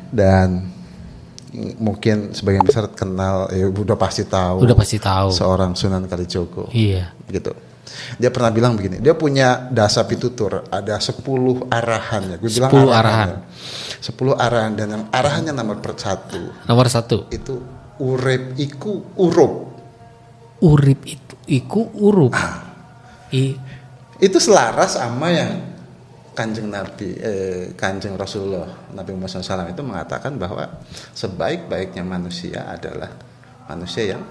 Dan mungkin sebagian besar kenal, udah pasti tahu. Udah pasti tahu. Seorang Sunan Kalijogo. Iya. Gitu. Dia pernah bilang begini, dia punya dasa pitutur, ada 10 arahan ya. Gue bilang 10 arahan. 10 arahan, dan yang arahannya nomor 1. Nomor 1. Itu urip iku urup. Urip itu iku urup. Itu selaras sama yang Kanjeng Nabi, Kanjeng Rasulullah Nabi Muhammad SAW itu mengatakan bahwa sebaik-baiknya manusia adalah manusia yang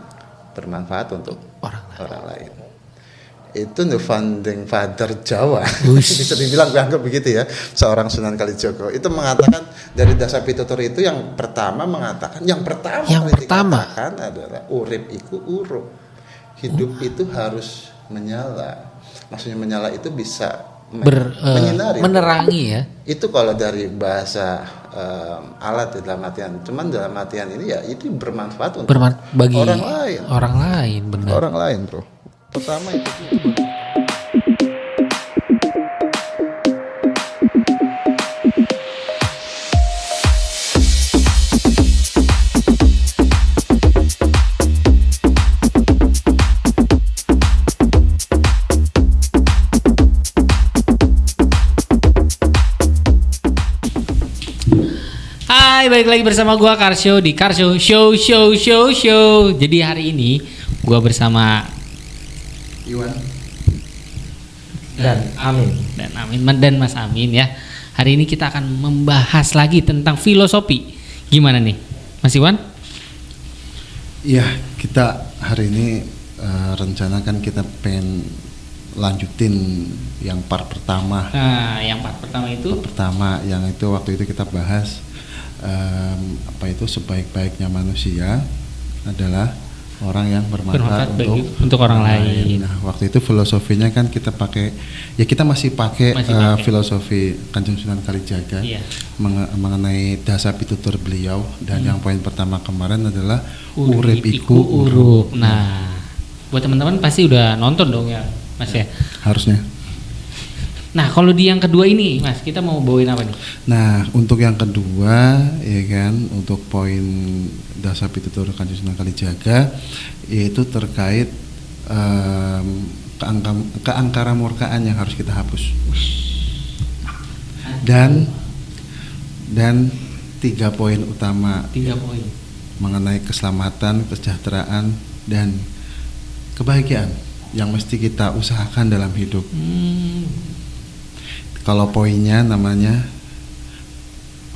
bermanfaat untuk orang lain. Itu the founding father Jawa. Bisa dibilang dianggap begitu ya, seorang Sunan Kalijogo itu mengatakan dari dasa pitutur itu yang pertama dikatakan adalah urip iku urup. Hidup itu harus menyala. Maksudnya menyala itu bisa menyinari, menerangi ya. Itu kalau dari bahasa alat dalam artian, cuman dalam artian ini ya itu bermanfaat untuk bagi orang lain, benar. Orang lain, bro. Pertama itu. Hai, balik lagi bersama gua Karsyo di Karsyo Show. Jadi hari ini gua bersama Iwan dan Mas Amin ya. Hari ini kita akan membahas lagi tentang filosofi. Gimana nih, Mas Iwan? Iya, kita hari ini rencanakan kita pengen lanjutin yang part pertama. Nah, yang part pertama itu? Part pertama yang itu waktu itu kita bahas sebaik-baiknya manusia adalah orang yang bermanfaat untuk orang lain. Nah, waktu itu filosofinya kan kita pakai, ya kita masih pakai filosofi Kanjeng Sunan Kalijaga, iya, mengenai dasa pitutur beliau, dan yang poin pertama kemarin adalah urip iku urup. Nah, buat teman-teman pasti udah nonton dong ya, Mas ya? Harusnya. Nah, kalau di yang kedua ini, Mas, kita mau bawain apa nih? Nah, untuk yang kedua, ya kan, untuk poin dasa pitutur Kanjeng Sunan Kalijaga, yaitu terkait keangkara murkaan yang harus kita hapus. Dan 3 poin utama. 3 poin mengenai keselamatan, kesejahteraan, dan kebahagiaan yang mesti kita usahakan dalam hidup. Kalau poinnya namanya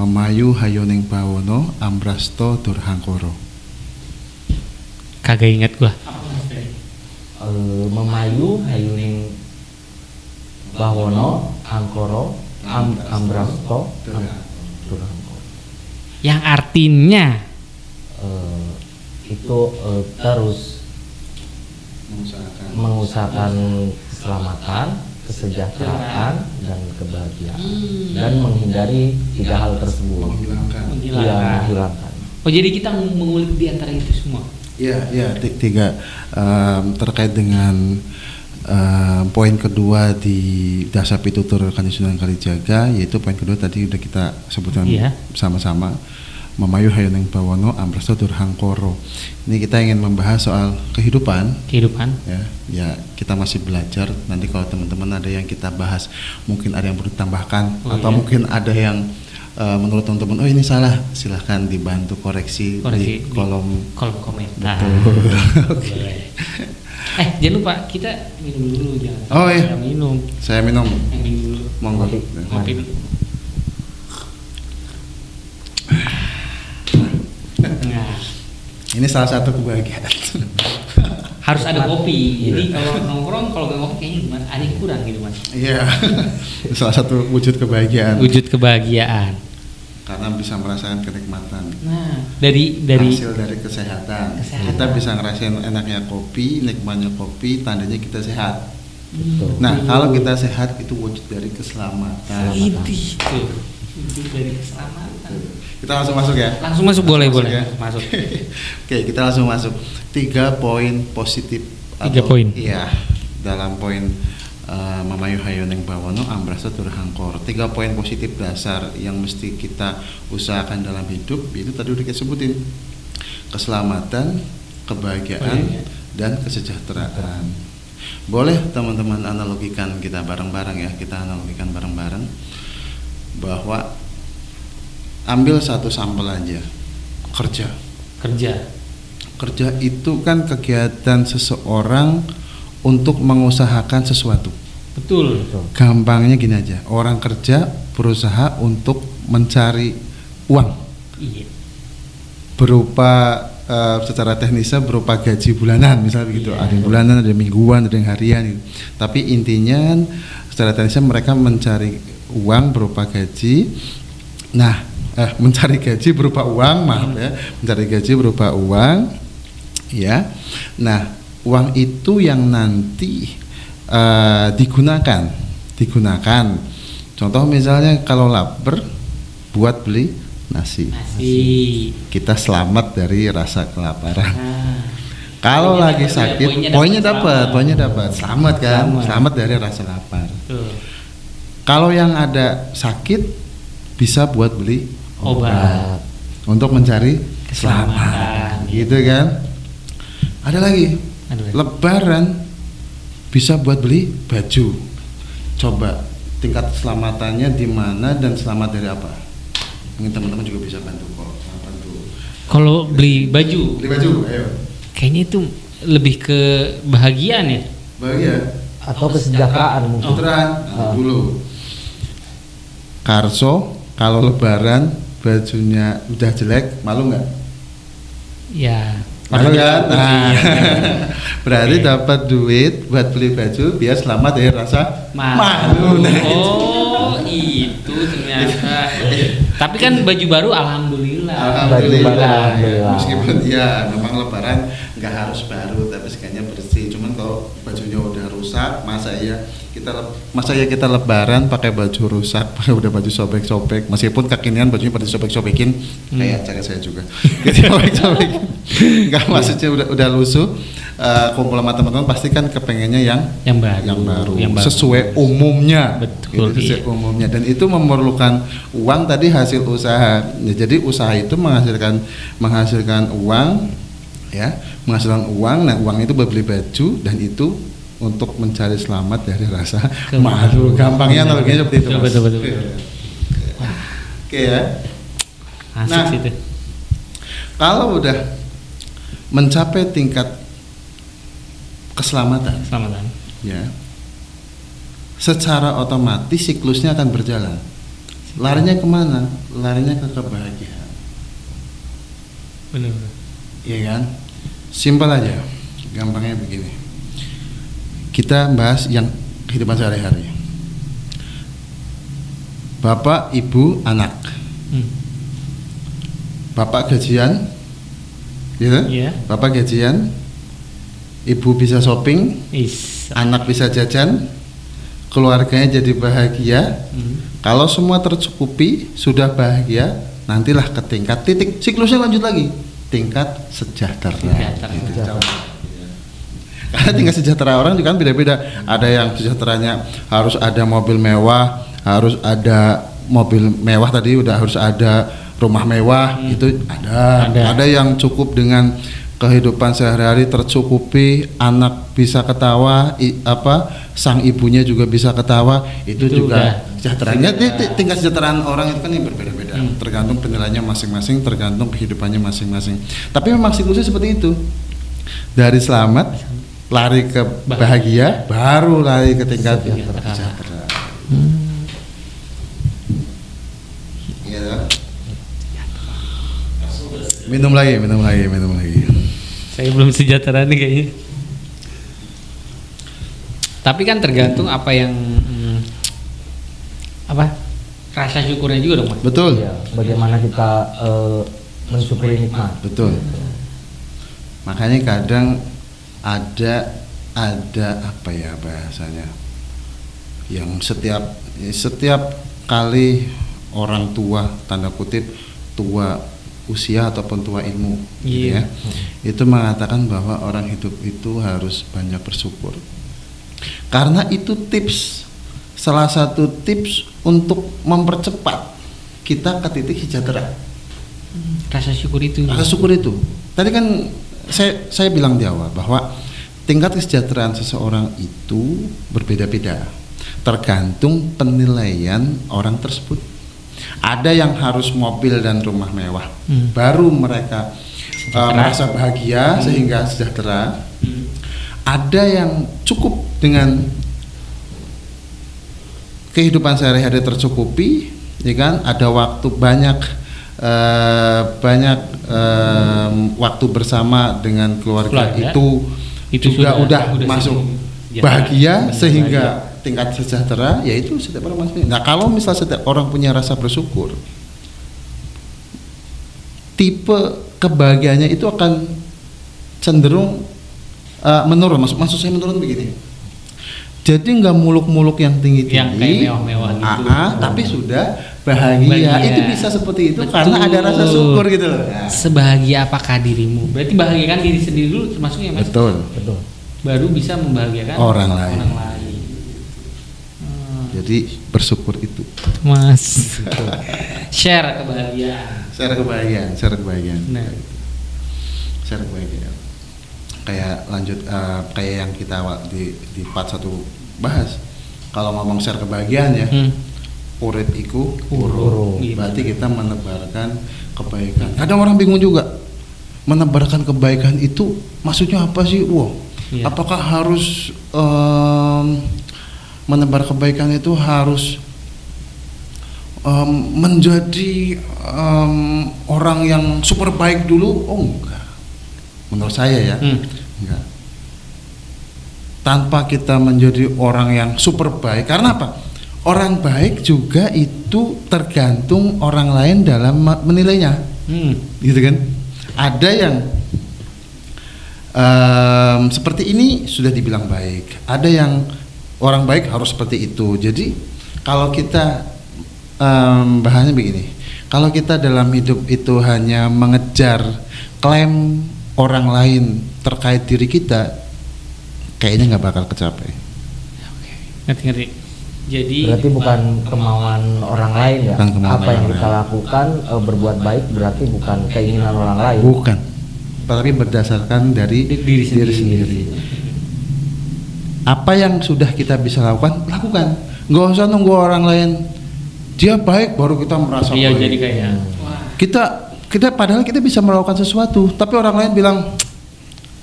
Memayu Hayuning Bawono Ambrasto Durhangkoro. Kagak ingat gua. Memayu Hayuning Bawono Angkoro Ambrasto Durhangkoro. Yang artinya itu terus mengusahakan keselamatan, kesejahteraan, dan kebahagiaan, dan menghindari 3 hal tersebut. Menghilangkan. Oh, jadi kita mengulik di antara itu semua. Iya, 3 terkait dengan poin kedua di dasa pitutur Kanjeng Sunan Kalijaga, yaitu poin kedua tadi udah kita sebutkan sama-sama. Memayu Hayuning Bawono Ambrasto Durhangkoro. Ini kita ingin membahas soal kehidupan. Ya, kita masih belajar. Nanti kalau teman-teman ada yang kita bahas, mungkin ada yang perlu ditambahkan, atau mungkin ada yang menurut teman-teman, oh ini salah, silahkan dibantu koreksi di kolom komentar. Betul. Okay. Jangan lupa kita minum dulu, jangan. Oh iya. Minum. Saya minum. Minum dulu. Monggo. Kopi dulu. Nah, ini salah satu kebahagiaan. Harus ada kopi. Jadi kalau nongkrong, kalau gak ngopi kayaknya gimana? Ada yang kurang gitu, Mas. Iya. Salah satu wujud kebahagiaan. Karena bisa merasakan kenikmatan. Nah, dari hasil dari kesehatan. Kita bisa ngerasain enaknya kopi, nikmatnya kopi, tandanya kita sehat. Nah, kalau kita sehat itu wujud dari keselamatan. Itu wujud dari keselamatan. Kita langsung masuk ya? Langsung masuk, boleh. Ya? Masuk. Oke, kita langsung masuk. 3 poin positif. 3 poin? Iya, dalam poin mamayu hayoneng bawono ambrasa durhangkor. 3 poin positif dasar yang mesti kita usahakan dalam hidup itu tadi udah kita sebutin. Keselamatan, kebahagiaan, dan kesejahteraan. Boleh teman-teman analogikan kita bareng-bareng ya, kita analogikan bareng-bareng bahwa ambil satu sampel aja, kerja itu kan kegiatan seseorang untuk mengusahakan sesuatu. Betul. Gampangnya gini aja, orang kerja berusaha untuk mencari uang. Iya. Berupa secara teknisnya berupa gaji bulanan misalnya begitu, ada yang bulanan, ada yang mingguan, ada yang harian gitu. Tapi intinya secara teknisnya mereka mencari uang berupa gaji. Nah, mencari gaji berupa uang, maaf ya, mencari gaji berupa uang, ya. Nah, uang itu yang nanti digunakan. Contoh misalnya kalau lapar, buat beli nasi. Kita selamat dari rasa kelaparan. Kalau lagi sakit, poinnya dapat, selamat kan, selamat dari rasa lapar. Kalau yang ada sakit, bisa buat beli obat untuk mencari keselamatan, gitu kan. Ada lagi, Lebaran bisa buat beli baju. Coba tingkat keselamatannya di mana dan selamat dari apa? Mungkin teman-teman juga bisa bantu kok. Kalau beli baju, ayo. kayaknya itu lebih ke bahagiaan ya. Bahagia atau kesejahteraan mungkin. Kesejahteraan dulu. Karso, kalau Lebaran bajunya udah jelek, malu nggak? Ya. Malu kan? Nah, berarti dapat duit buat beli baju biar selamat dari rasa malu. Oh, itu ternyata. Tapi kan baju baru alhamdulillah. Alhamdulillah. Meskipun ya memang Lebaran nggak harus baru, tapi sekalinya bersih. Cuman kalau bajunya udah rusak, masa ya kita Lebaran pakai baju rusak, pakai udah baju sobek-sobek, meskipun kekinian bajunya pada sobek-sobekin, kayak cara saya juga. Sobek-sobekin. Enggak, maksudnya udah lusuh. Kumpul sama teman-teman pasti kan kepengennya yang baru. Sesuai umumnya. Betul. Gitu, sesuai umumnya, dan itu memerlukan uang tadi hasil usaha. Ya, jadi usaha itu menghasilkan uang, ya, menghasilkan uang. Nah, uang itu buat beli baju, dan itu untuk mencari selamat dari rasa malu. Gampangnya analoginya seperti itu. Betul. Oke ya. Asik sih itu. Kalau udah mencapai tingkat keselamatan, ya, secara otomatis siklusnya akan berjalan. Larinya kemana? Larinya ke kebahagiaan. Benar. Iya kan? Simpel aja. Gampangnya begini. Kita bahas yang kehidupan sehari-hari. Bapak, ibu, anak. Bapak gajian, gitu? Yeah. Bapak gajian, ibu bisa shopping, anak bisa jajan, keluarganya jadi bahagia. Kalau semua tercukupi, sudah bahagia, nantilah ke tingkat titik siklusnya lanjut lagi, tingkat sejahtera. Karena tingkat sejahtera orang juga kan beda-beda. Ada yang sejahteranya harus ada mobil mewah, harus ada mobil mewah tadi, udah harus ada rumah mewah, itu ada. Ada yang cukup dengan kehidupan sehari-hari tercukupi, anak bisa ketawa, sang ibunya juga bisa ketawa, itu juga sejahteranya. Tingkat kesejahteraan orang itu kan yang berbeda-beda, tergantung penilaiannya masing-masing, tergantung kehidupannya masing-masing. Tapi memang siklusnya seperti itu. Dari selamat lari ke bahagia, baru lari ke tingkat sejahtera. Minum lagi. Saya belum sejahtera nih kayaknya. Tapi kan tergantung apa yang rasa syukurnya juga dong, Mas. Betul. Ya, bagaimana kita mensyukuri nikmat. Betul. Makanya kadang ada apa ya bahasanya, yang setiap kali orang tua, tanda kutip tua usia ataupun tua ilmu, gitu ya, itu mengatakan bahwa orang hidup itu harus banyak bersyukur. Karena itu salah satu tips untuk mempercepat kita ke titik sejahtera. Rasa syukur itu. Rasa syukur itu. Tadi kan saya bilang di awal bahwa tingkat kesejahteraan seseorang itu berbeda-beda, tergantung penilaian orang tersebut. Ada yang harus mobil dan rumah mewah, baru mereka merasa bahagia sehingga sejahtera. Ada yang cukup dengan kehidupan sehari-hari tercukupi, ya kan? Ada waktu banyak waktu bersama dengan keluarga. Itu juga udah masuk bahagia sehingga tingkat sejahtera, yaitu setiap orang masing-masing. Nah, kalau misal setiap orang punya rasa bersyukur, tipe kebahagiaannya itu akan cenderung menurun. Maksud saya menurun begini. Jadi nggak muluk-muluk yang tinggi-tinggi, yang kayak mewah-mewah gitu. Tapi sudah bahagia. Itu bisa seperti itu. Betul. Karena ada rasa syukur gitu loh. Ya. Sebahagia apakah dirimu? Berarti bahagiakan diri sendiri dulu termasuknya, Mas. Betul. Baru bisa membahagiakan orang lain. Jadi bersyukur itu, Mas. Share kebahagiaan. Share kebahagiaan. Nah. Share kebahagiaan. Kayak lanjut kayak yang kita di part 1 bahas. Kalau ngomong share kebahagiaan ya, urip iku uro. Berarti kita menebarkan kebaikan. Kadang orang bingung juga, menebarkan kebaikan itu maksudnya apa sih? Apakah harus menebar kebaikan itu harus menjadi orang yang super baik dulu? Oh enggak, menurut saya ya, enggak. Tanpa kita menjadi orang yang super baik, karena apa? Orang baik juga itu tergantung orang lain dalam menilainya, gitu kan? Ada yang seperti ini sudah dibilang baik, ada yang orang baik harus seperti itu. Jadi kalau kita bahannya begini, kalau kita dalam hidup itu hanya mengejar klaim orang lain terkait diri kita, kayaknya nggak bakal kecapai. Ngerti. Jadi berarti bukan kemauan orang lain ya. Apa yang kita lakukan berbuat baik berarti bukan keinginan orang lain. Bukan. Tapi berdasarkan dari diri sendiri. Apa yang sudah kita bisa lakukan, lakukan. Nggak usah nunggu orang lain dia baik baru kita merasa baik. Iya, jadi kayak kita padahal kita bisa melakukan sesuatu, tapi orang lain bilang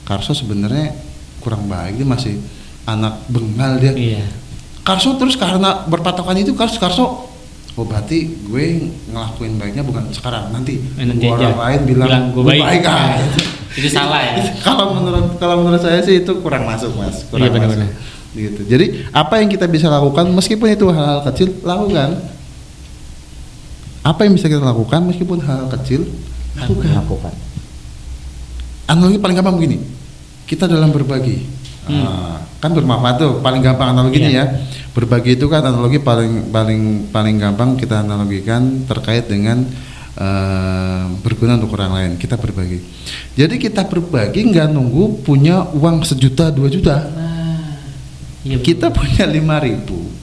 Karso sebenarnya kurang baik, dia masih anak bengal dia. Iya. Karso terus karena berpatokan itu Karso oh berarti gue ngelakuin baiknya bukan sekarang, nanti orang lain bilang gue baik itu salah ya. Kalau menurut saya sih itu kurang masuk, Mas. Kurang masuk. Gitu. Jadi apa yang kita bisa lakukan meskipun itu hal-hal kecil, lakukan. Apa yang bisa kita lakukan meskipun hal kecil, lakukan. Analogi paling gampang begini. Kita dalam berbagi. Kan bermanfaat tuh, paling gampang analoginya ya. Berbagi itu kan analogi paling gampang kita analogikan terkait dengan berguna untuk orang lain. Kita berbagi. Jadi kita berbagi nggak nunggu punya uang 1 juta 2 juta. Kita punya 5.000.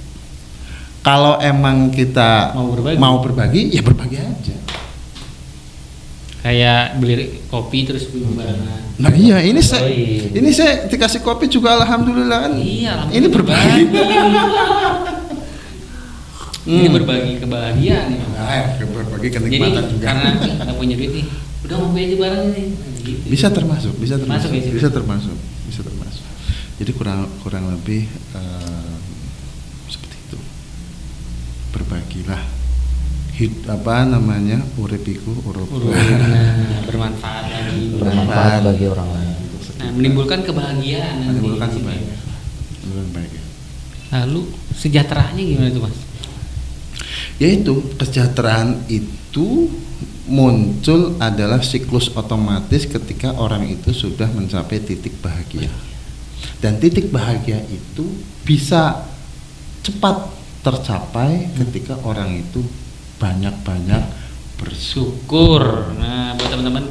Kalau emang kita mau berbagi, ya berbagi aja. Kayak beli kopi terus beli barengan. Nah iya, ini saya dikasih kopi juga alhamdulillah kan. Iya, ini berbagi. Ini berbagi kebahagiaan nih. Berbagi kenikmatan jadi, juga. Karena nggak punya duit nih, udah ngopi aja bareng nih. Gitu. Bisa termasuk. Masuk. Jadi kurang lebih seperti itu. Berbagilah. Uripiku urip. Bermanfaat bagi orang lain. Nah, menimbulkan kebahagiaan. Menimbulkan kebahagiaan. Lalu sejahteranya gimana tuh, Mas? Yaitu kesejahteraan itu muncul adalah siklus otomatis ketika orang itu sudah mencapai titik bahagia. Dan titik bahagia itu bisa cepat tercapai ketika orang itu banyak-banyak bersyukur. Nah, buat teman-teman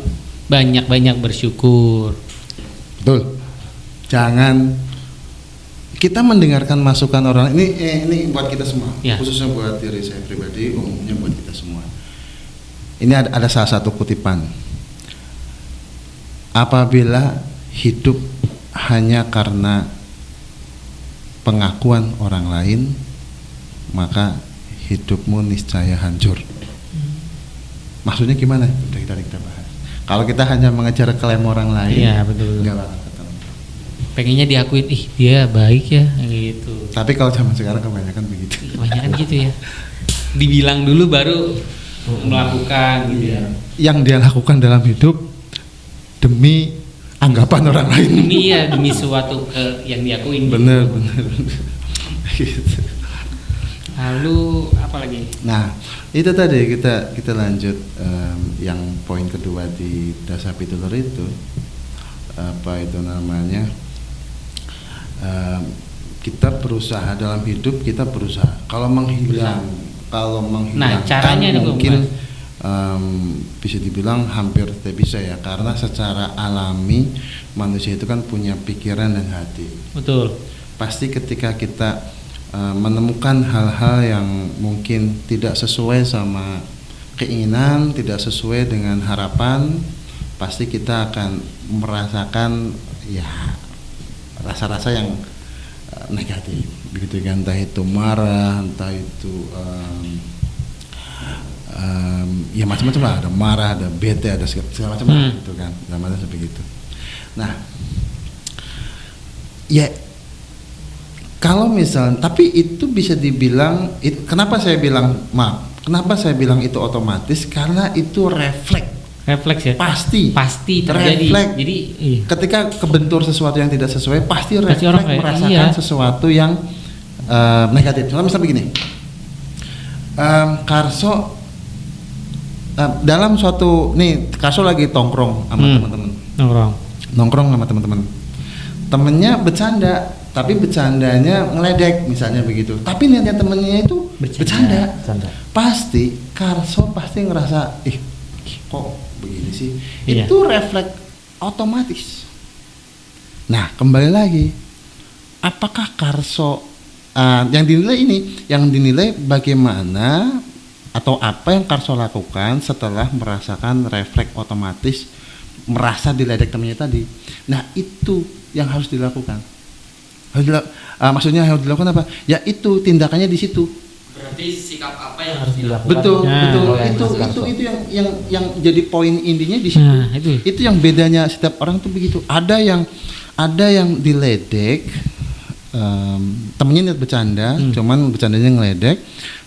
banyak-banyak bersyukur. Betul. Jangan kita mendengarkan masukan orang ini buat kita semua, Ya. khususnya buat diri saya pribadi, umumnya buat kita semua. Ini ada salah satu kutipan. Apabila hidup hanya karena pengakuan orang lain, maka hidupmu niscaya hancur. Maksudnya gimana? Udah kita bahas. Kalau kita hanya mengejar klaim orang lain, Iya, betul. nggak bakal ketemu. Pengennya diakuin, ih dia baik ya gitu. Tapi kalau zaman sekarang kebanyakan begitu. Kebanyakan gitu ya. Dibilang dulu baru melakukan gitu ya. Yang dia lakukan dalam hidup demi anggapan orang lain. Demi suatu yang diakuin. Bener. Gitu. Lalu apa lagi? Nah, itu tadi kita lanjut yang poin kedua di dasar pitutur itu, apa itu namanya? Kita berusaha dalam hidup, kita berusaha. Kalau menghilangkan caranya mungkin bisa dibilang hampir tidak bisa ya, karena secara alami manusia itu kan punya pikiran dan hati. Betul. Pasti ketika kita menemukan hal-hal yang mungkin tidak sesuai sama keinginan, tidak sesuai dengan harapan, pasti kita akan merasakan ya rasa-rasa yang negatif, begitu kan, entah itu marah, entah itu ya macam-macam lah, ada marah, ada bete, ada segala macam lah, gitu kan, namanya seperti itu. Nah, ya kalau misalnya, tapi itu bisa dibilang, kenapa saya bilang itu otomatis? Karena itu refleks ya. Pasti terjadi. Refleks. Jadi ketika kebentur sesuatu yang tidak sesuai, pasti refleks orang merasakan sesuatu yang negatif. Misalnya begini, Karso dalam suatu Karso lagi tongkrong sama teman-teman. Nongkrong sama teman-teman. Temennya bercanda, tapi bercandanya ngeledek misalnya begitu. Tapi niatnya temennya itu bercanda. Pasti Karso pasti ngerasa kok begini sih. Iya. Itu refleks otomatis. Nah, kembali lagi, apakah Karso yang dinilai bagaimana atau apa yang Karso lakukan setelah merasakan refleks otomatis merasa diledek temannya tadi. Nah, itu yang harus dilakukan. Maksudnya harus dilakukan apa? Ya itu tindakannya di situ. berarti sikap apa yang harus dilakukan? Betul. Itu yang jadi poin intinya di situ. Nah, itu yang bedanya setiap orang tuh begitu. Ada yang diledek, temennya niat bercanda, cuman bercandanya ngeledek.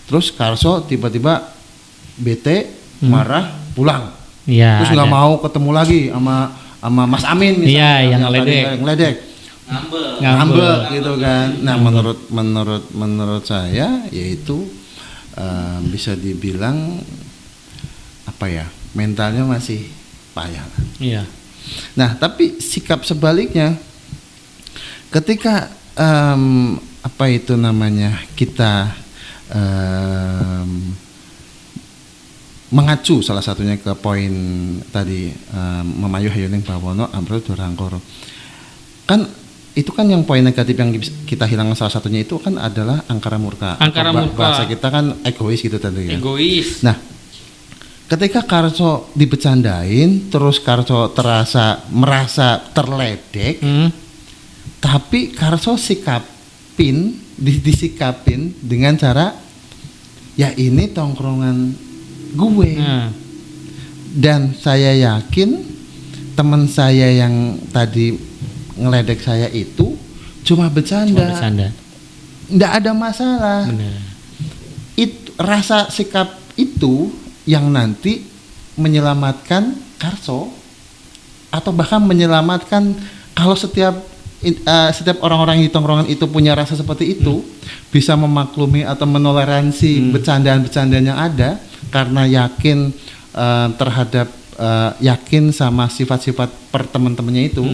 Terus Karso tiba-tiba bete, marah, pulang. Ya, terus nggak mau ketemu lagi sama Mas Amin misalnya. Iya, yang ngeledek. Ngambek gitu kan. Nah, menurut saya yaitu bisa dibilang apa ya, mentalnya masih payah. Iya. Nah, tapi sikap sebaliknya ketika apa itu namanya, kita mengacu salah satunya ke poin tadi, memayu hayuning bawono amrut durangkoro. Kan itu kan yang poin negatif yang kita hilangkan, salah satunya itu kan adalah angkara murka. Bahasa kita kan egois gitu tadi ya. Egois. Nah, ketika Karso dibecandain, terus Karso merasa terledek, tapi Karso disikapin dengan cara, ya ini tongkrongan gue. Dan saya yakin teman saya yang tadi ngeledek saya itu cuma bercanda. Nggak ada masalah. Benar. Itu rasa sikap itu yang nanti menyelamatkan Karso, atau bahkan menyelamatkan kalau setiap orang-orang di tongkrongan itu punya rasa seperti itu, bisa memaklumi atau menoleransi bercandaan-bercandaan yang ada karena yakin terhadap yakin sama sifat-sifat per teman-temannya itu.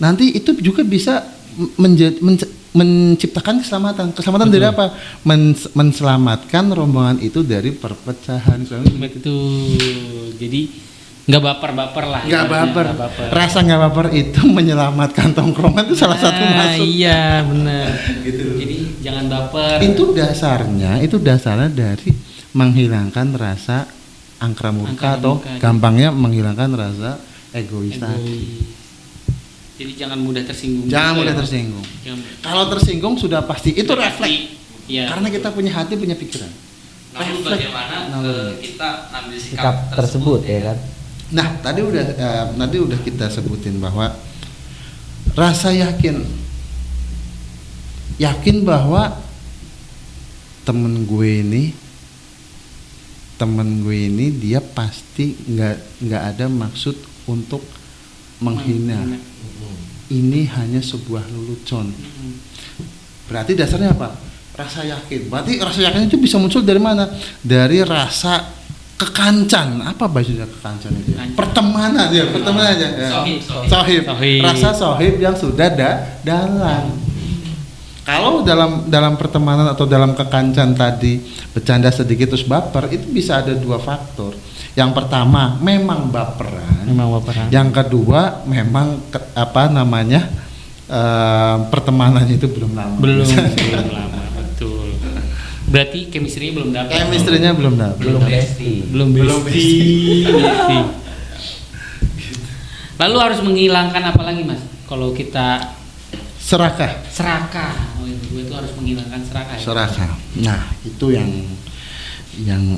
Nanti itu juga bisa menciptakan keselamatan. Keselamatan dari apa? Menselamatkan rombongan itu dari perpecahan. Betul. Jadi Nggak baper-baper lah. Nggak baper. Rasa nggak baper itu menyelamatkan tongkrongan itu salah satu masuk. Iya benar. Gitu. Jadi jangan baper. Itu dasarnya dari menghilangkan rasa angkra murka atau gampangnya menghilangkan rasa egois tadi. Jadi jangan mudah tersinggung. Kalau tersinggung sudah pasti itu refleks. Ya. Karena kita punya hati, punya pikiran. Namun bagaimana kita ambil sikap tersebut ya kan? Nah, tadi udah kita sebutin bahwa rasa yakin bahwa temen gue ini dia pasti nggak ada maksud untuk menghina. Ini hanya sebuah lelucon. Berarti dasarnya apa? Rasa yakin. Berarti rasa yakin itu bisa muncul dari mana? Dari rasa kekancan. Apa bahasanya kekancan itu? Pertemanan ya. Sohib. Rasa sohib yang sudah dalam. Kalau dalam pertemanan atau dalam kekancan tadi bercanda sedikit terus baper, itu bisa ada dua faktor. Yang pertama memang baperan. Yang kedua memang pertemanannya itu belum lama. Belum lama, betul. Berarti chemistry-nya belum dapat. Belum bestie. Lalu harus menghilangkan apa lagi, Mas? Kalau kita serakah. Oh, itu harus menghilangkan serakah. Serakah. Nah, itu yang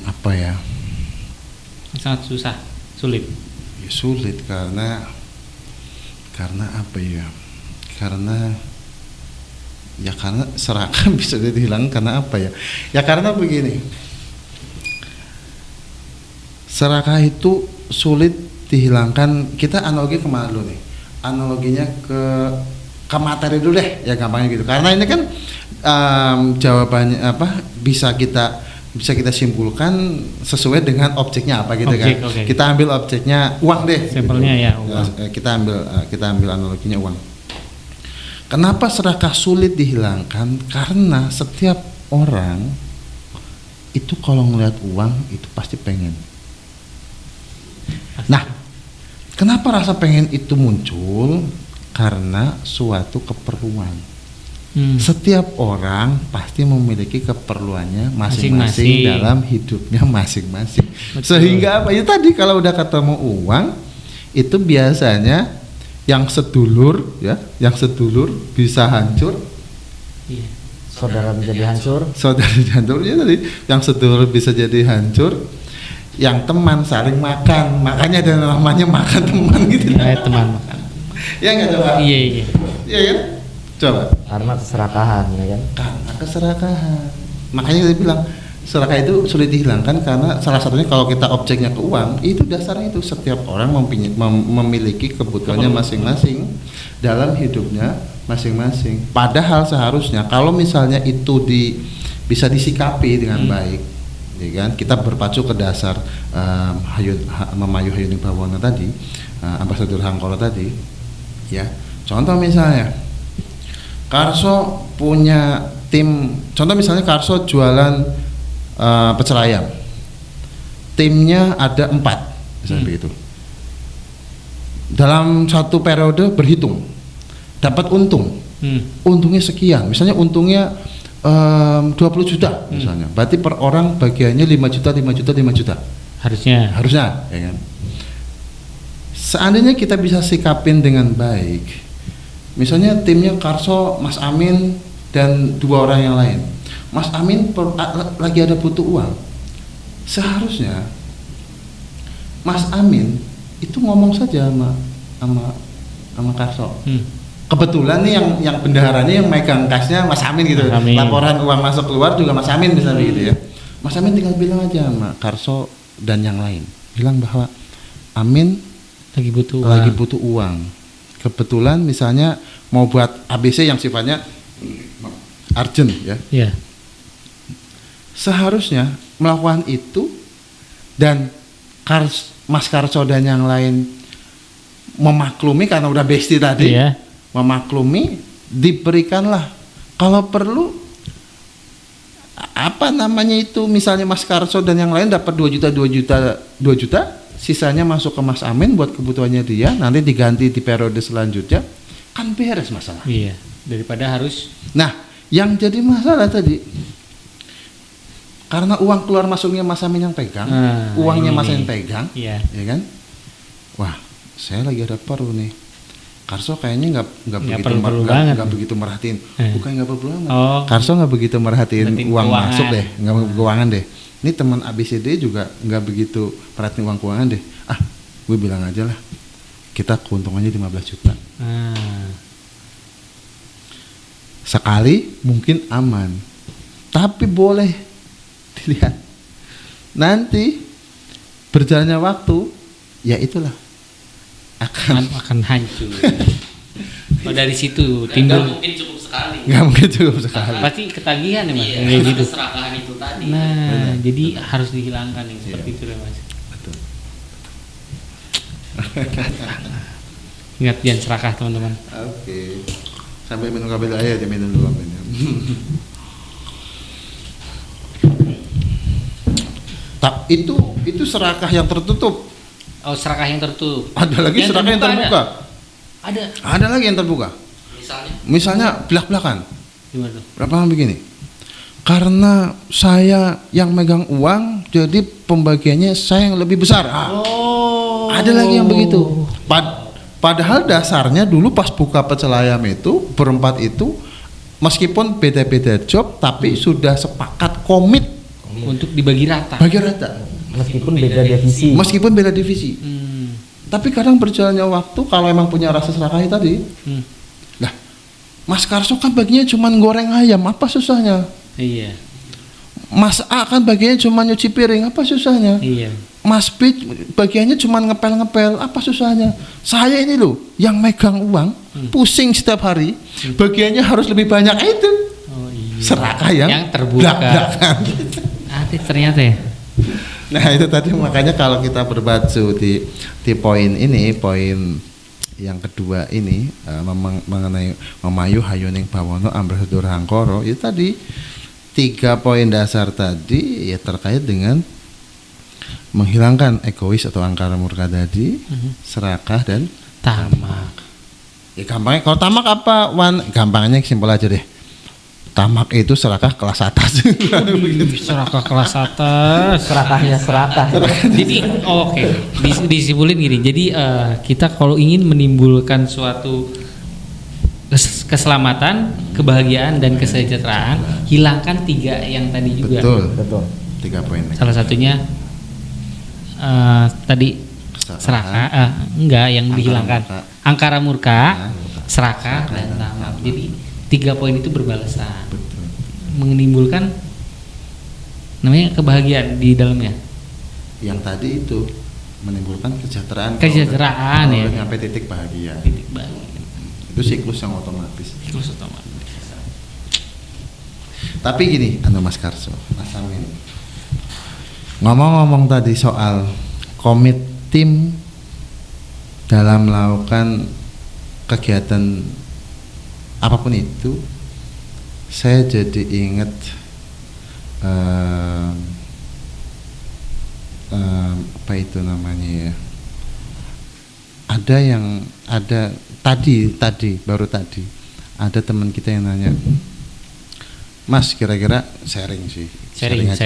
apa ya? Sangat susah, sulit. Ya, sulit karena apa ya? Karena serakah bisa dihilangkan karena apa ya? Ya karena begini. Serakah itu sulit dihilangkan. Kita analogi kemana dulu nih? Analoginya ke materi dulu deh, ya gampangnya gitu. Karena ini kan jawabannya bisa kita simpulkan sesuai dengan objeknya apa gitu kan. Okay. Kita ambil objeknya uang deh. Sampelnya ya uang. Kita ambil analoginya uang. Kenapa serakah sulit dihilangkan? Karena setiap orang itu kalau ngelihat uang itu pasti pengen. Nah, kenapa rasa pengen itu muncul? Karena suatu keperluan. Setiap orang pasti memiliki keperluannya masing-masing dalam hidupnya masing-masing. Sehingga apa? Ya tadi kalau udah ketemu uang itu biasanya yang sedulur bisa hancur. Iya. Saudara menjadi hancur. Ya tadi yang sedulur bisa jadi hancur. Yang teman saling makan, makanya ada namanya makan teman gitu. Ya, teman makan. Ya nggak coba? Iya. Iya kan? Coba. Karena keserakahan, ya kan? Karena keserakahan. Makanya saya bilang serakah itu sulit dihilangkan karena salah satunya kalau kita objeknya ke uang, itu dasarnya itu setiap orang memiliki kebutuhannya masing-masing dalam hidupnya masing-masing. Padahal seharusnya kalau misalnya itu bisa disikapi dengan baik, ya kan? Kita berpacu ke dasar Memayu Hayuning Bawana tadi, Ambasador Hangkolo tadi, ya. Contoh misalnya Karso punya tim, contoh misalnya Karso jualan pecel ayam, timnya ada 4 misalnya begitu. Dalam satu periode berhitung dapat untung, untungnya sekian, misalnya untungnya 20 juta misalnya, berarti per orang bagiannya 5 juta harusnya ya kan. Seandainya kita bisa sikapin dengan baik, misalnya timnya Karso, Mas Amin dan 2 orang yang lain. Mas Amin lagi ada butuh uang. Seharusnya Mas Amin itu ngomong saja sama Karso. Kebetulan nih yang bendaharanya yang megang kasnya Mas Amin gitu. Laporan uang masuk keluar juga Mas Amin misalnya gitu ya. Mas Amin tinggal bilang aja sama Karso dan yang lain. Bilang bahwa Amin lagi butuh uang. Kebetulan misalnya mau buat ABC yang sifatnya urgent ya. Yeah. Seharusnya melakukan itu dan Mas Karso dan yang lain memaklumi karena udah bestie tadi, memaklumi, diberikanlah kalau perlu misalnya Mas Karso dan yang lain dapat 2 juta sisanya masuk ke Mas Amin buat kebutuhannya dia, nanti diganti di periode selanjutnya, kan beres masalah. Iya, daripada harus. Nah, yang jadi masalah tadi karena uang keluar masuknya Mas Amin yang pegang, uangnya Mas Amin pegang, ya kan? Wah, saya lagi ada perlu nih. Karso kayaknya nggak begitu merhatiin. Bukan nggak perlu banget. Karso nggak begitu merhatiin uang keuangan. Masuk deh, nggak keuangan deh. Ini teman ABCD juga nggak begitu perhatiin uang keuangan deh. Gue bilang aja lah, kita keuntungannya 15 juta. Sekali mungkin aman, tapi boleh dilihat nanti berjalannya waktu, ya itulah akan hancur. Dari situ timbul. Nggak mungkin cukup sekali. Nggak mungkin cukup sekali. Pasti ketagihan ya Mas. Iya, gitu. Keserakahan itu tadi. Nah, jadi harus dihilangkan yang seperti itu ya Mas. Betul. Ingat jangan serakah teman-teman. Oke. Sampai minum kabel aja, minum dulu kabelnya. Itu serakah yang tertutup. Oh, serakah yang tertutup. Ada lagi yang serakah yang terbuka. Ada lagi yang terbuka. Misalnya belak-belakan. Gimana tuh? Belak-belakan begini. Karena saya yang megang uang, jadi pembagiannya saya yang lebih besar. Ada lagi yang begitu. Padahal dasarnya dulu pas buka pecel ayam itu berempat itu meskipun beda-beda job tapi sudah sepakat komit untuk dibagi rata. Bagi rata. Meskipun beda divisi. Tapi kadang berjalannya waktu kalau emang punya rasa serakah tadi. Lah, Mas Karso kan baginya cuma goreng ayam, apa susahnya? Iya. Mas A kan bagiannya cuma nyuci piring, apa susahnya? Iya. Mas B bagiannya cuma ngepel-ngepel, apa susahnya? Saya ini loh yang megang uang, pusing setiap hari, bagiannya harus lebih banyak itu. Oh, iya. Serakah yang terbuka. Ternyata ya. Nah itu tadi makanya kalau kita berbacu di poin ini, poin yang kedua ini mengenai memayu hayuning bawono ambrasadur hangkoro, itu tadi 3 poin dasar tadi ya terkait dengan menghilangkan egois atau angkara murka tadi, serakah dan tamak. Ya gampangnya kalau tamak apa gampangnya simpel aja deh. Tamak itu serakah kelas atas. Serakah kelas atas. Serakahnya serakah. Jadi oke. Disimpulin gini. Jadi kita kalau ingin menimbulkan suatu keselamatan, kebahagiaan dan kesejahteraan, hilangkan 3 yang tadi juga. Betul. 3 poin. Salah satunya tadi serakah, enggak yang dihilangkan. Angkara murka, serakah dan tamak. Jadi 3 poin itu berbalasan. Betul. Menimbulkan namanya kebahagiaan di dalamnya. Yang tadi itu menimbulkan kesejahteraan. Kesejahteraan ya. Sampai titik bahagia. Titik bahagia. Itu siklus yang otomatis. Siklus otomatis. Tapi gini, Mas Karso, Mas Amin. Ngomong-ngomong tadi soal komit tim dalam melakukan kegiatan apapun itu, saya jadi ingat apa itu namanya ya? Ada baru tadi ada teman kita yang nanya, Mas kira-kira sharing aja.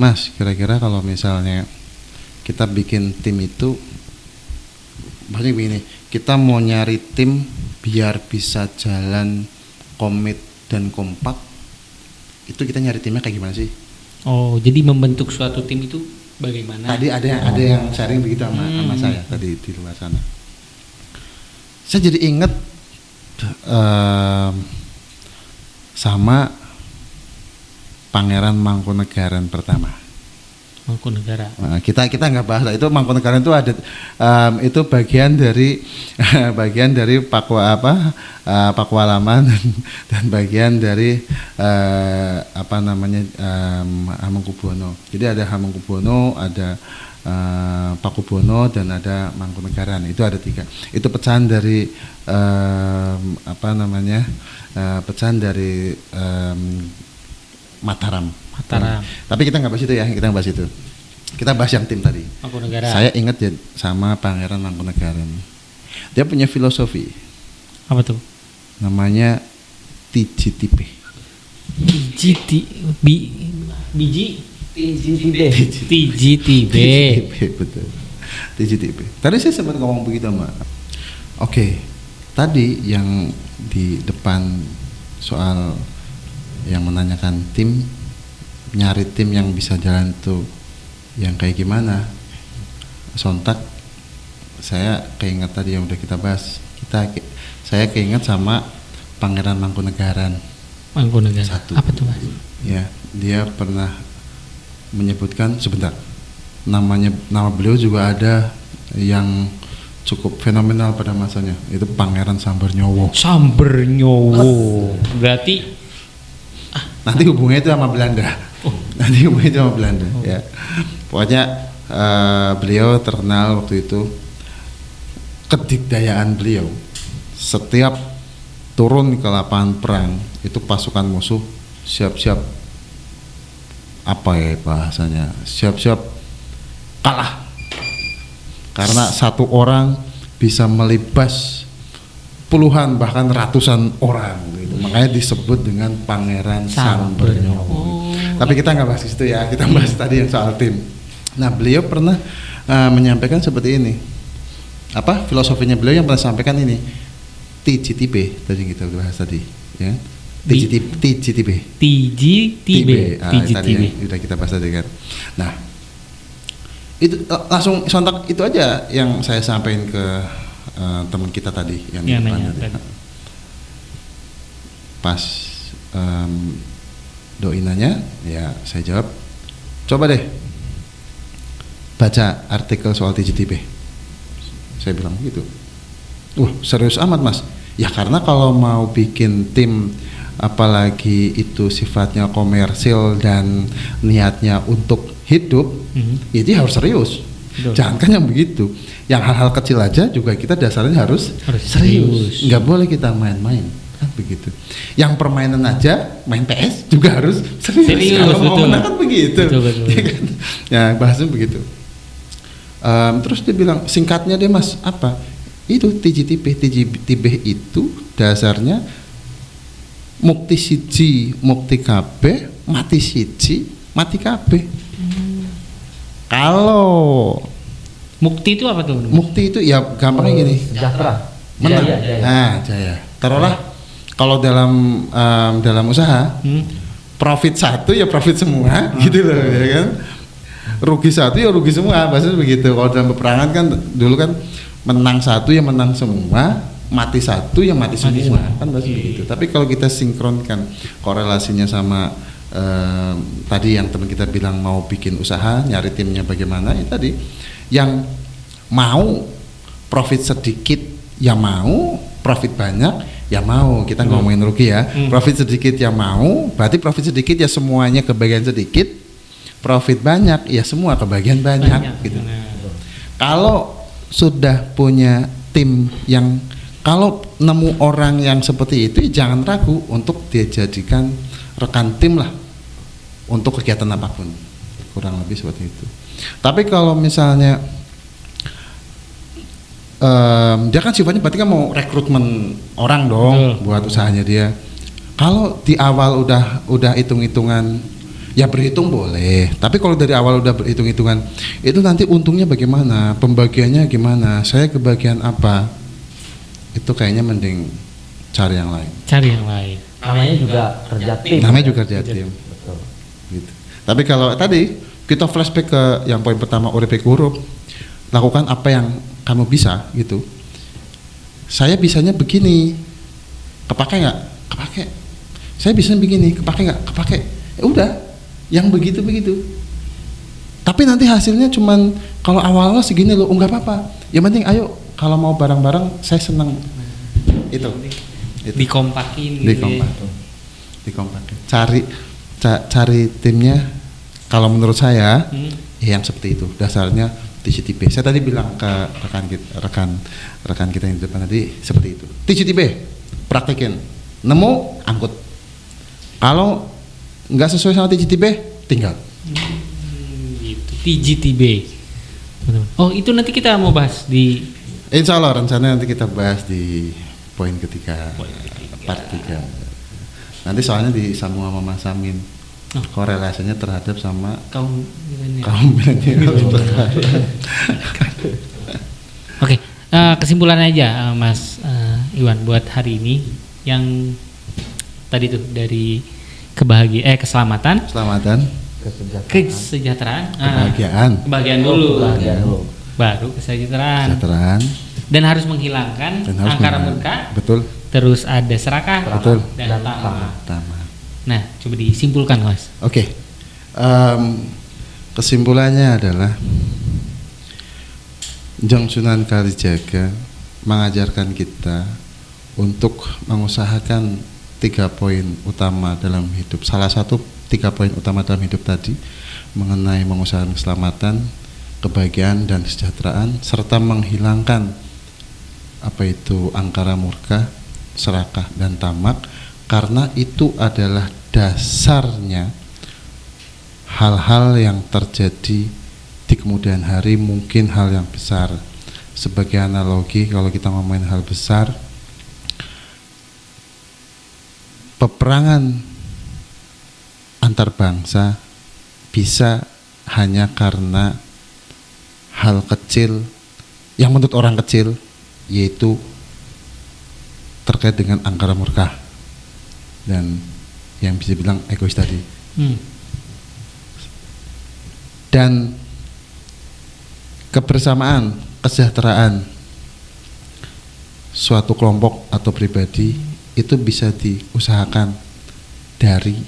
Mas kira-kira kalau misalnya kita bikin tim itu, maksudnya begini, kita mau nyari tim biar bisa jalan komit dan kompak, itu kita nyari timnya kayak gimana sih? Oh, jadi membentuk suatu tim itu bagaimana? Tadi ada yang sharing begitu sama saya tadi di luar sana. Saya jadi ingat sama Pangeran Mangkunegaran pertama. Mangkunegara. Nah, kita nggak bahas lah, itu Mangkunegaran itu ada itu bagian dari Pakualaman dan bagian dari Hamengkubuwono. Jadi ada Hamengkubuwono, ada Pakubono dan ada Mangkunegaran. Itu ada 3. Itu pecahan dari pecahan dari Mataram. Tapi kita nggak bahas itu ya, kita bahas itu. Kita bahas yang tim tadi. Mangkunegaran. Saya ingat ya sama Pangeran Mangkunegaran. Dia punya filosofi. Apa tuh? Namanya TJTB. Biji TJTB. TJTB. Betul. TJTB. Tadi saya sempat ngomong begitu, Mbak. Oke. Tadi yang di depan soal yang menanyakan tim, nyari tim yang bisa jalan tuh yang kayak gimana, sontak saya keinget tadi yang udah kita bahas. Saya keinget sama Pangeran Mangkunegaran. Satu. Apa tuh, Mas? Ya, dia pernah menyebutkan sebentar. Nama beliau juga ada yang cukup fenomenal pada masanya, itu Pangeran Sambernyowo. Berarti nanti hubungannya itu sama Belanda. Ya. Pokoknya beliau terkenal waktu itu kedikdayaan beliau. Setiap turun ke lapangan perang itu pasukan musuh siap-siap bahasanya, siap-siap kalah. Karena satu orang bisa melibas puluhan bahkan ratusan orang gitu. Makanya disebut dengan Pangeran Sambernyowo. Tapi kita nggak bahas itu ya, kita bahas tadi yang soal tim. Nah, beliau pernah menyampaikan seperti ini. Filosofinya beliau yang pernah sampaikan ini. TJTB tadi kita bahas tadi, ya. TJTB. Tadi yang udah kita bahas tadi kan. Nah, itu langsung sontak itu aja yang saya sampaikan ke teman kita tadi yang di depan tadi. Pas doi nanya, ya saya jawab, coba deh baca artikel soal TJTB. Saya bilang gitu. Serius amat, Mas. Ya karena kalau mau bikin tim, apalagi itu sifatnya komersil dan niatnya untuk hidup, itu harus serius. Betul. Jangan kan yang begitu. Yang hal-hal kecil aja juga kita dasarnya harus serius. Nggak boleh kita main-main, kan begitu. Yang permainan aja, main PS juga harus serius. Kalau mau menang kan begitu. Betul. Ya, kan? Ya bahasanya begitu. Terus dia bilang, singkatnya deh Mas, apa? Itu TJTB itu dasarnya mukti siji, mukti kabeh, mati siji, mati kabeh. Kalau mukti itu apa tuh? Mukti itu ya gampangnya gini. Sejahtera. Menang. Jaya. Taruhlah kalau dalam usaha, profit satu ya profit semua, gitu loh, ya kan. Rugi satu ya rugi semua, bahasanya begitu. Kalau dalam peperangan kan dulu kan menang satu ya menang semua, mati satu ya mati semua, kan bahasa begitu. Tapi kalau kita sinkronkan korelasinya sama tadi yang teman kita bilang mau bikin usaha, nyari timnya bagaimana, ya tadi yang mau profit sedikit ya mau, profit banyak ya mau. Kita ngomongin rugi ya, profit sedikit ya mau, berarti profit sedikit ya semuanya kebagian sedikit, profit banyak ya semua kebagian banyak gitu. Kalau sudah punya tim yang, kalau nemu orang yang seperti itu, jangan ragu untuk dia jadikan rekan tim lah untuk kegiatan apapun, kurang lebih seperti itu. Tapi kalau misalnya dia kan sifatnya berarti kan mau rekrutmen orang dong buat usahanya dia. Kalau di awal udah hitung-hitungan, ya berhitung boleh, tapi kalau dari awal udah berhitung-hitungan, itu nanti untungnya bagaimana, pembagiannya gimana, saya kebagian apa, itu kayaknya mending cari yang lain. Namanya juga kerja tim. Betul. Gitu. Tapi kalau tadi kita flashback ke yang poin pertama, urip huruf, lakukan apa yang kamu bisa gitu. Saya bisanya begini, kepake nggak? Kepake. Saya bisanya begini, kepake nggak? Kepake. Ya udah. Yang begitu-begitu. Tapi nanti hasilnya cuman kalau awal-awal segini loh, nggak apa-apa. Yang penting ayo kalau mau bareng-bareng saya senang. Itu. Dikompakin. Cari timnya. Kalau menurut saya yang seperti itu. Dasarnya TJTB. Saya tadi bilang ke rekan kita yang di depan tadi seperti itu. TJTB, praktekin. Nemu, angkut. Kalau nggak sesuai sama TJTB, tinggal. Gitu. TGTB. Oh, itu nanti kita mau bahas di Insya Allah rencananya nanti kita bahas di poin ketiga, part 3. Nanti soalnya disambung sama Mas Samin. Korelasinya terhadap sama kaum milenial. Oke, kesimpulan aja Mas Iwan buat hari ini yang tadi tuh dari keselamatan, kesejahteraan, kebahagiaan dulu. Baru kesejahteraan. Dan harus menghilangkan angkara murka. Betul. Terus ada serakah. Betul. Dan tamak. Nah, coba disimpulkan, Mas. Oke. Kesimpulannya adalah Jang Sunan Kalijaga mengajarkan kita untuk mengusahakan 3 poin utama dalam hidup. Salah satu 3 poin utama dalam hidup tadi mengenai mengusahakan keselamatan, kebahagiaan dan kesejahteraan, serta menghilangkan angkara murka, serakah dan tamak, karena itu adalah dasarnya hal-hal yang terjadi di kemudian hari, mungkin hal yang besar. Sebagai analogi, kalau kita ngomongin hal besar, peperangan antar bangsa bisa hanya karena hal kecil yang menurut orang kecil, yaitu terkait dengan angkara murka dan yang bisa bilang egois tadi. Dan kebersamaan, kesejahteraan suatu kelompok atau pribadi itu bisa diusahakan dari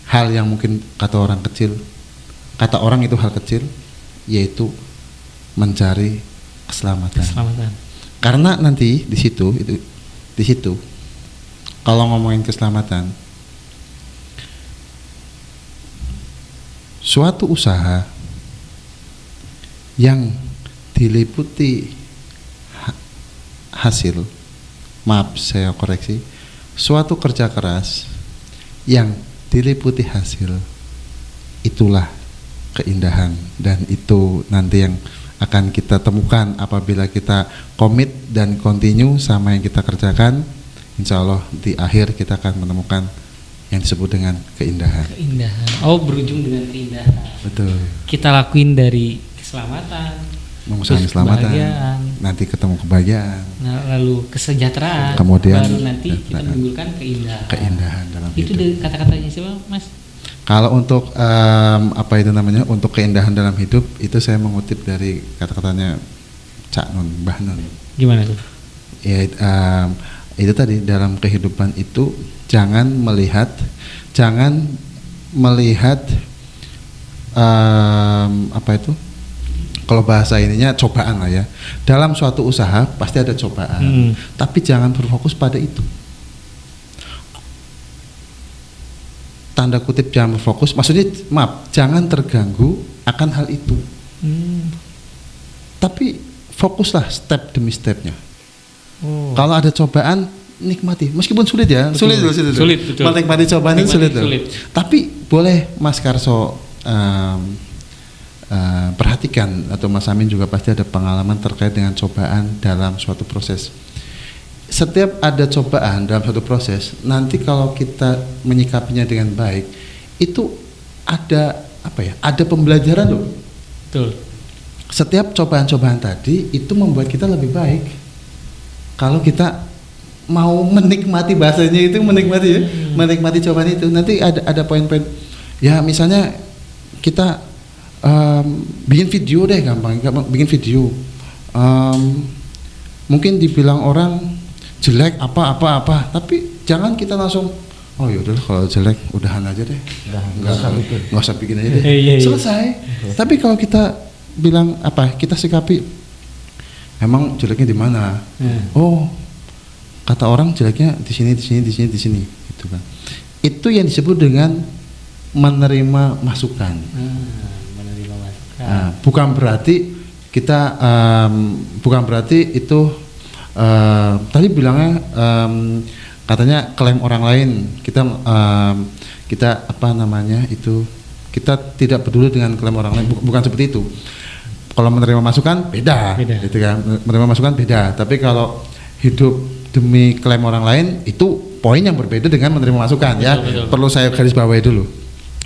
hal yang mungkin kata orang itu hal kecil, yaitu mencari keselamatan. Karena nanti di situ kalau ngomongin keselamatan, suatu usaha yang diliputi hasil, suatu kerja keras yang diliputi hasil, itulah keindahan, dan itu nanti yang akan kita temukan apabila kita komit dan continue sama yang kita kerjakan. Insya Allah di akhir kita akan menemukan yang disebut dengan keindahan. Oh, berujung dengan keindahan. Betul. Kita lakuin dari keselamatan, mengusahakan keselamatan, nanti ketemu kebahagiaan, lalu kesejahteraan, kemudian baru nanti kita menimbulkan keindahan dalam itu hidup. Dari kata-katanya siapa, Mas? Kalau untuk untuk keindahan dalam hidup, itu saya mengutip dari kata-katanya Cak Nun, Mbah Nun. Gimana tuh? Ya, itu tadi, dalam kehidupan itu jangan melihat kalau bahasa ininya cobaan lah ya. Dalam suatu usaha pasti ada cobaan, tapi jangan berfokus pada itu. Tanda kutip jangan berfokus, maksudnya jangan terganggu akan hal itu. Tapi fokuslah step demi stepnya. Kalau ada cobaan, nikmati, meskipun sulit ya. Sulit betul. Menikmati cobaan itu sulit. Tapi boleh Mas Karso perhatikan, atau Mas Amin juga pasti ada pengalaman terkait dengan cobaan dalam suatu proses. Setiap ada cobaan dalam suatu proses, nanti kalau kita menyikapinya dengan baik, itu ada ada pembelajaran loh. Betul. Setiap cobaan-cobaan tadi itu membuat kita lebih baik. Kalau kita mau menikmati, bahasanya itu menikmati ya, menikmati cobaan itu, nanti ada poin-poin. Ya misalnya kita bikin video deh, gampang bikin video. Mungkin dibilang orang jelek apa, tapi jangan kita langsung yaudah kalau jelek udahan aja deh, nggak usah bikin aja deh, selesai. Tapi kalau kita bilang kita sikapi, emang jeleknya di mana? Oh, kata orang jeleknya di sini, gitu kan. Itu yang disebut dengan menerima masukan. Bukan berarti kita itu tadi bilangnya katanya klaim orang lain, kita kita tidak peduli dengan klaim orang lain, bukan seperti itu. Kalau menerima masukan beda. Gitu kan, menerima masukan beda. Tapi kalau hidup demi klaim orang lain itu poin yang berbeda dengan menerima masukan. Betul. Perlu saya garis bawahi dulu.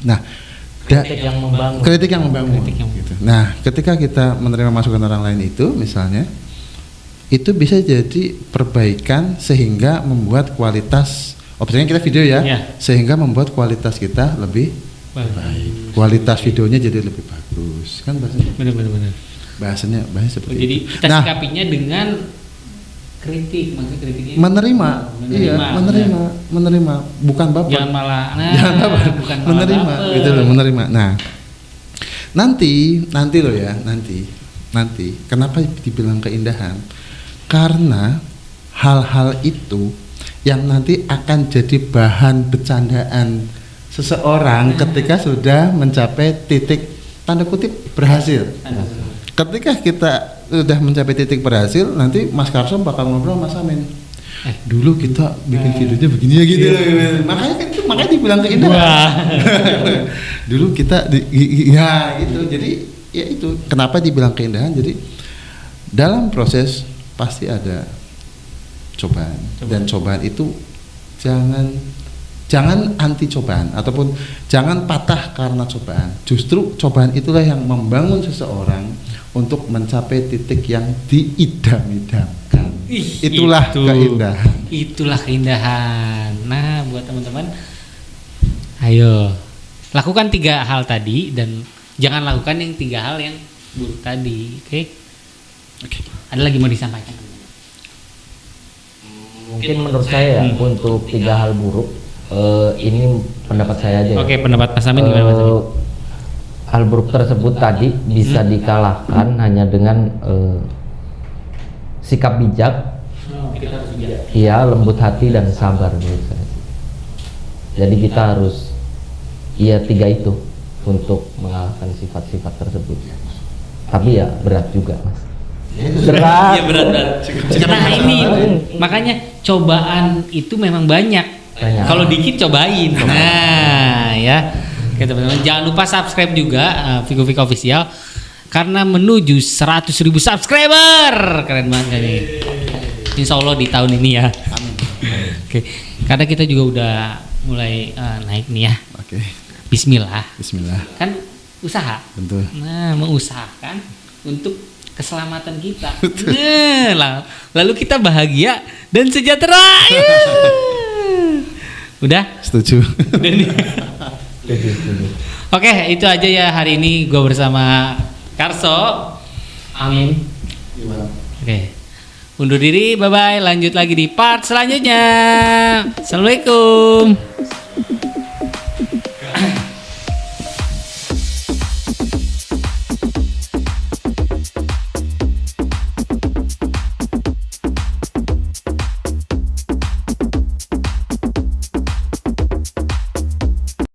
Nah, kritik yang membangun. Gitu. Nah, ketika kita menerima masukan orang lain itu, misalnya, itu bisa jadi perbaikan sehingga membuat kualitas, misalnya kita video ya, sehingga membuat kualitas kita lebih baik. Kualitas videonya jadi lebih bagus, kan bahasanya? Benar. Bahasanya seperti jadi itu. Kita sikapinya dengan kritik, maksudnya kritiknya menerima, bukan baper. Jangan malah, bukan menerima, gitu loh, menerima. Nah, nanti loh ya, nanti, kenapa dibilang keindahan? Karena hal-hal itu yang nanti akan jadi bahan bercandaan seseorang ketika sudah mencapai titik tanda kutip berhasil. Ketika kita sudah mencapai titik berhasil, nanti Mas Karso bakal ngobrol sama Mas Amin. Dulu kita bikin videonya begini ya gitu loh. Makanya dibilang keindahan. Dulu kita ya gitu. Jadi ya itu kenapa dibilang keindahan. Jadi dalam proses pasti ada cobaan. Dan cobaan itu jangan anti cobaan ataupun jangan patah karena cobaan. Justru cobaan itulah yang membangun seseorang untuk mencapai titik yang diidam-idamkan. Itulah keindahan. Itulah keindahan. Nah, buat teman-teman, ayo lakukan 3 hal tadi dan jangan lakukan yang 3 hal yang buruk tadi. Oke. Ada lagi mau disampaikan? Mungkin menurut saya untuk 3 hal buruk, ini pendapat saya aja. Oke, pendapat Mas Amin gimana Mas Amin? Hal buruk tersebut tadi bisa dikalahkan hanya dengan sikap bijak, iya, lembut hati dan sabar menurut saya. Jadi kita harus 3 itu untuk mengalahkan sifat-sifat tersebut. Tapi ya berat juga, Mas. Berat. Iya berat. Nah ini makanya cobaan itu memang banyak. Kalau dikit cobain. Nah ya. Oke teman-teman, jangan lupa subscribe juga Vigo Official karena menuju 100.000 subscriber. Keren banget kan ini. Insya Allah di tahun ini ya. Oke. Karena kita juga udah mulai naik nih ya. Oke. Bismillah. Kan usaha. Betul. Nah, mengusahakan untuk keselamatan kita. Nah, lalu kita bahagia dan sejahtera. Udah? Setuju. Oke, itu aja ya hari ini gue bersama Karso. Amin. Oke. Undur diri, bye bye. Lanjut lagi di part selanjutnya. Assalamualaikum.